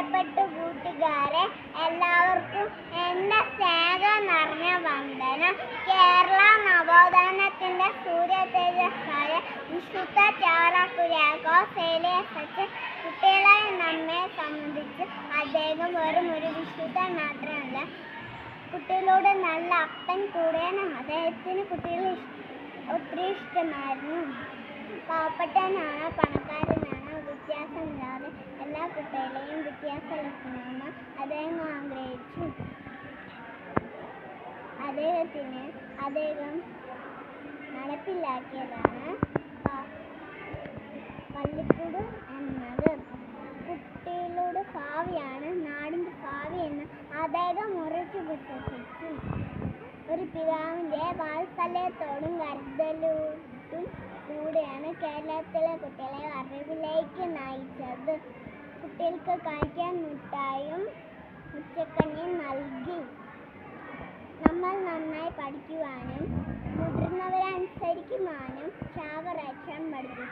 പ്രിയപ്പെട്ട കൂട്ടുകാരെ, എല്ലാവർക്കും എൻ്റെ സ്നേഹം നിറഞ്ഞ വന്ദനം. കേരള നവോത്ഥാനത്തിൻ്റെ സൂര്യതേജസ്സായ വിശുദ്ധ ചാവറക്കുര്യാക്കോസ് സച്ച് കുട്ടികളെ നമ്മെ സംബന്ധിച്ച് അദ്ദേഹം വെറും ഒരു വിശുദ്ധൻ മാത്രമല്ല, കുട്ടികളോട് നല്ല അപ്പൻ കൂടെയാണ്. അദ്ദേഹത്തിന് കുട്ടികളെ ഒത്തിരി ഇഷ്ടമായിരുന്നു. പാവപ്പെട്ടവനാണ് പണക്കാരനാണ് വ്യത്യാസമില്ലാതെ എല്ലാ കുട്ടികളെയും വ്യത്യാസമില്ലാത്തണമെന്ന് അദ്ദേഹം ആഗ്രഹിച്ചു. അദ്ദേഹം നടപ്പിലാക്കിയതാണ് പള്ളിക്കൂട് എന്നത്. കുട്ടികളുടെ ഭാവിയാണ് നാടിൻ്റെ ഭാവി എന്ന് അദ്ദേഹം ഉറച്ചു വിശ്വസിച്ചു. ഒരു പിതാവിൻ്റെ വാത്സല്യത്തോടും കരുതലോടും കൂടെയാണ് കേരളത്തിലെ കുട്ടികളെ അറിവിലേക്ക് നയിച്ചത്. കുട്ടികൾക്ക് കഴിക്കാൻ മുട്ടായും ഉച്ചക്കഞ്ഞിയും നൽകി. നമ്മൾ നന്നായി പഠിക്കുവാനും മുതിർന്നവരെ അനുസരിക്കുവാനും ചാവറച്ചൻ പഠിപ്പിച്ചു.